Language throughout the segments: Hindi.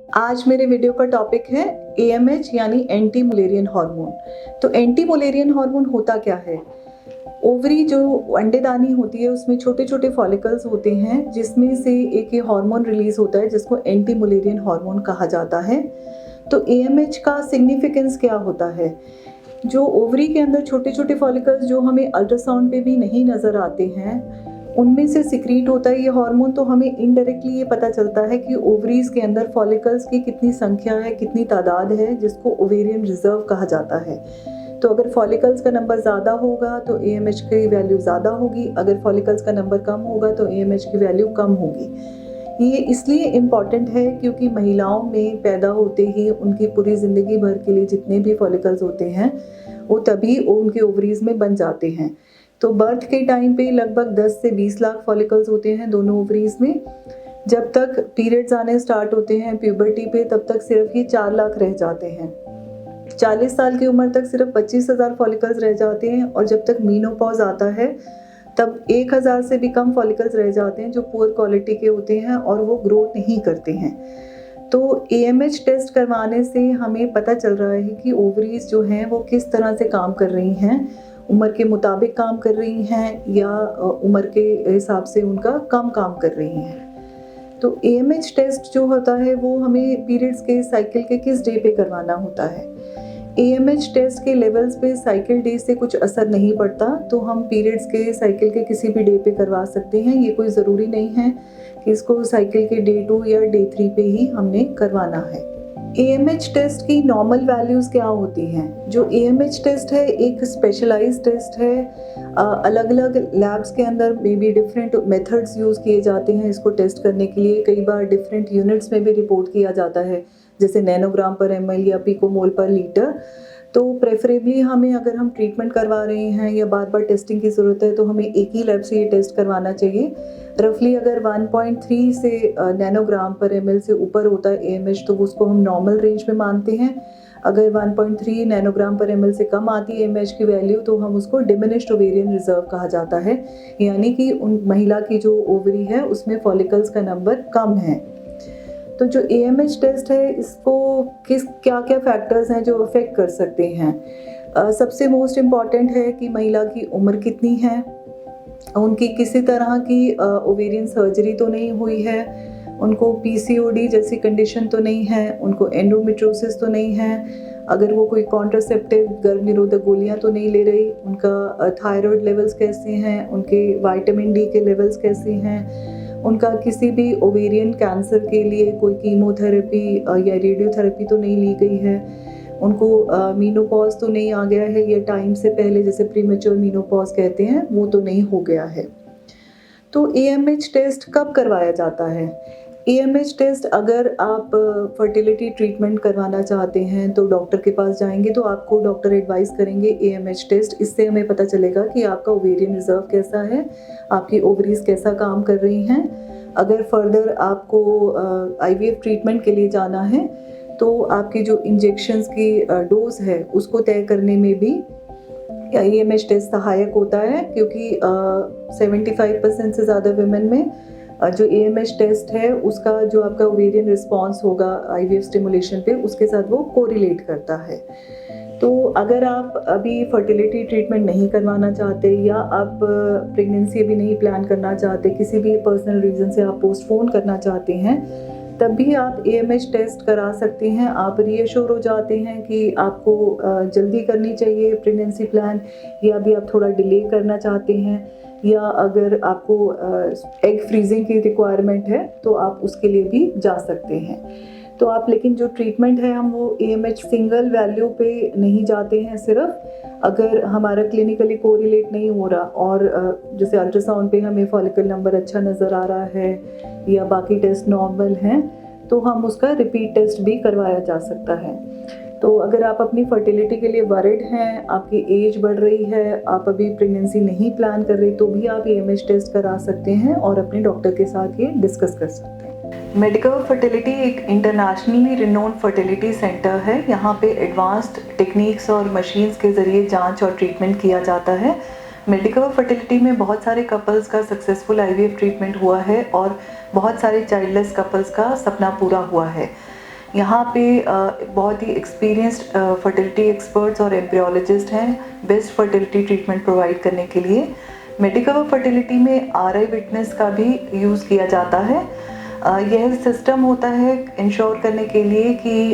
आज मेरे वीडियो का टॉपिक है एएमएच यानी एंटी मुलेरियन हार्मोन। तो एंटी मुलेरियन हार्मोन होता क्या है? ओवरी जो अंडेदानी होती है उसमें छोटे-छोटे फॉलिकल्स होते हैं जिसमें से एक ये हार्मोन रिलीज़ होता है जिसको एंटी मुलेरियन हार्मोन कहा जाता है। तो एएमएच का सिग्निफिकेंस क्या होता है? जो ओवरी के अंदर छोटे-छोटे फॉलिकल्स जो हमें अल्ट्रासाउंड पे भी नहीं नज़र आते हैं, उनमें से सिक्रीट होता है ये हार्मोन, तो हमें इनडायरेक्टली ये पता चलता है कि ओवरीज़ के अंदर फॉलिकल्स की कितनी संख्या है, कितनी तादाद है, जिसको ओवेरियन रिज़र्व कहा जाता है। तो अगर फॉलिकल्स का नंबर ज़्यादा होगा तो एएमएच की वैल्यू ज़्यादा होगी, अगर फॉलिकल्स का नंबर कम होगा तो एएमएच की वैल्यू कम होगी। ये इसलिए इम्पॉर्टेंट है क्योंकि महिलाओं में पैदा होते ही उनकी पूरी ज़िंदगी भर के लिए जितने भी फॉलिकल्स होते हैं, वो तभी उनके ओवरीज़ में बन जाते हैं। तो बर्थ के टाइम पे लगभग 10 से 20 लाख फॉलिकल्स होते हैं दोनों ओवरीज़ में। जब तक पीरियड्स आने स्टार्ट होते हैं प्यूबर्टी पे, तब तक सिर्फ ही 4 लाख रह जाते हैं। 40 साल की उम्र तक सिर्फ 25,000 फॉलिकल्स रह जाते हैं और जब तक मीनोपॉज़ आता है तब 1000 से भी कम फॉलिकल्स रह जाते हैं जो पुअर क्वालिटी के होते हैं और वो ग्रो नहीं करते हैं। तो एएमएच टेस्ट करवाने से हमें पता चल रहा है कि ओवरीज़ जो हैं वो किस तरह से काम कर रही हैं, उम्र के मुताबिक काम कर रही हैं या उम्र के हिसाब से उनका कम काम कर रही हैं। तो एएमएच टेस्ट जो होता है वो हमें पीरियड्स के साइकिल के किस डे पे करवाना होता है। एएमएच टेस्ट के लेवल्स पे साइकिल डे से कुछ असर नहीं पड़ता, तो हम पीरियड्स के साइकिल के किसी भी डे पे करवा सकते हैं। ये कोई ज़रूरी नहीं है कि इसको साइकिल के डे 2 या डे 3 पे ही हमने करवाना है। एएमएच टेस्ट की नॉर्मल वैल्यूज़ क्या होती हैं? जो एएमएच टेस्ट है एक स्पेशलाइज्ड टेस्ट है। अलग-अलग लैब्स के अंदर may be different methods use किए जाते हैं इसको टेस्ट करने के लिए। कई बार डिफरेंट यूनिट्स में भी रिपोर्ट किया जाता है, जैसे नैनोग्राम पर एमएल या पिकोमोल पर लीटर। तो प्रेफरेबली हमें अगर हम ट्रीटमेंट करवा रहे हैं या बार-बार टेस्टिंग की ज़रूरत है तो हमें एक ही लैब से ये टेस्ट करवाना चाहिए। रफली अगर 1.3 से नैनोग्राम पर एमएल से ऊपर होता है एएमएच तो उसको हम नॉर्मल रेंज में मानते हैं। अगर 1.3 नैनोग्राम पर एमएल से कम आती है एएमएच की वैल्यू तो हम उसको डिमिनिश्ड ओवेरियन रिजर्व कहा जाता है, यानी कि उन महिला की जो ओवरी है उसमें फॉलिकल्स का नंबर कम है। तो जो एएमएच टेस्ट है इसको किस क्या-क्या फैक्टर्स हैं जो अफेक्ट कर सकते हैं। सबसे मोस्ट इम्पॉर्टेंट है कि महिला की उम्र कितनी है, उनकी किसी तरह की ओवेरियन सर्जरी तो नहीं हुई है, उनको पीसीओडी जैसी कंडीशन तो नहीं है, उनको एंडोमेट्रियोसिस तो नहीं है, अगर वो कोई कॉन्ट्रासेप्टिव गर्भ निरोधक गोलियाँ तो नहीं ले रही, उनका थायराइड लेवल्स कैसे हैं, उनके विटामिन डी के लेवल्स कैसे हैं, उनका किसी भी ओवेरियन कैंसर के लिए कोई कीमोथेरेपी या रेडियोथेरेपी तो नहीं ली गई है, उनको मीनोपॉज़ तो नहीं आ गया है या टाइम से पहले जैसे प्रीमेच्योर मीनोपॉज़ कहते हैं वो तो नहीं हो गया है। तो एएमएच टेस्ट कब करवाया जाता है? एएमएच टेस्ट अगर आप फर्टिलिटी ट्रीटमेंट करवाना चाहते हैं तो डॉक्टर के पास जाएँगे तो आपको डॉक्टर एडवाइस करेंगे एएमएच टेस्ट। इससे हमें पता चलेगा कि आपका ओवेरियन रिज़र्व कैसा है, आपकी ओवरीज़ कैसा काम कर रही हैं। अगर फर्दर आपको आईवीएफ ट्रीटमेंट के लिए जाना है तो आपकी जो इंजेक्शंस की डोज़ है उसको तय करने में भी एएमएच टेस्ट सहायक होता है, क्योंकि 75% से ज़्यादा वुमेन में जो एएमएच टेस्ट है उसका जो आपका ओवेरियन रिस्पॉन्स होगा आईवीएफ स्टिमुलेशन पे उसके साथ वो कोरिलेट करता है। तो अगर आप अभी फर्टिलिटी ट्रीटमेंट नहीं करवाना चाहते या आप प्रेगनेंसी अभी नहीं प्लान करना चाहते, किसी भी पर्सनल रीज़न से आप पोस्टपोन करना चाहते हैं, तब भी आप एएमएच टेस्ट करा सकते हैं। आप रीअश्योर हो जाते हैं कि आपको जल्दी करनी चाहिए प्रेगनेंसी प्लान, या अभी आप थोड़ा डिले करना चाहते हैं, या अगर आपको एग फ्रीजिंग की रिक्वायरमेंट है तो आप उसके लिए भी जा सकते हैं। तो आप लेकिन जो ट्रीटमेंट है हम वो एएमएच सिंगल वैल्यू पे नहीं जाते हैं, सिर्फ अगर हमारा क्लिनिकली कोरिलेट नहीं हो रहा और जैसे अल्ट्रासाउंड पे हमें फॉलिकल नंबर अच्छा नज़र आ रहा है या बाकी टेस्ट नॉर्मल हैं तो हम उसका रिपीट टेस्ट भी करवाया जा सकता है। तो अगर आप अपनी फर्टिलिटी के लिए वरिड हैं, आपकी एज बढ़ रही है, आप अभी प्रेगनेंसी नहीं प्लान कर रहे, तो भी आप एएमएच टेस्ट करा सकते हैं और अपने डॉक्टर के साथ ये डिस्कस कर सकते हैं। मेडिकवर फर्टिलिटी एक इंटरनेशनली रिनोन्ड फर्टिलिटी सेंटर है। यहाँ पे एडवांस्ड टेक्निक्स और मशीन्स के ज़रिए जांच और ट्रीटमेंट किया जाता है। मेडिकवर फर्टिलिटी में बहुत सारे कपल्स का सक्सेसफुल आईवीएफ ट्रीटमेंट हुआ है और बहुत सारे चाइल्डलेस कपल्स का सपना पूरा हुआ है। यहाँ पे बहुत ही एक्सपीरियंस्ड फर्टिलिटी एक्सपर्ट्स और एम्ब्रियोलॉजिस्ट हैं बेस्ट फर्टिलिटी ट्रीटमेंट प्रोवाइड करने के लिए। मेडिकवर फर्टिलिटी में RI विटनेस का भी यूज़ किया जाता है। यह सिस्टम होता है इंश्योर करने के लिए कि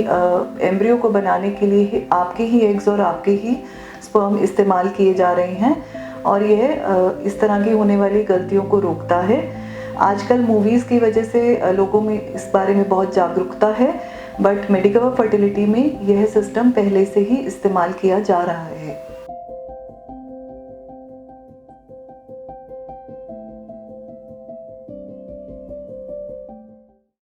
एम्ब्रियो को बनाने के लिए आपके ही एग्स और आपके ही स्पर्म इस्तेमाल किए जा रहे हैं, और यह इस तरह की होने वाली गलतियों को रोकता है। आजकल मूवीज़ की वजह से लोगों में इस बारे में बहुत जागरूकता है, बट मेडिकवर फर्टिलिटी में यह सिस्टम पहले से ही इस्तेमाल किया जा रहा है।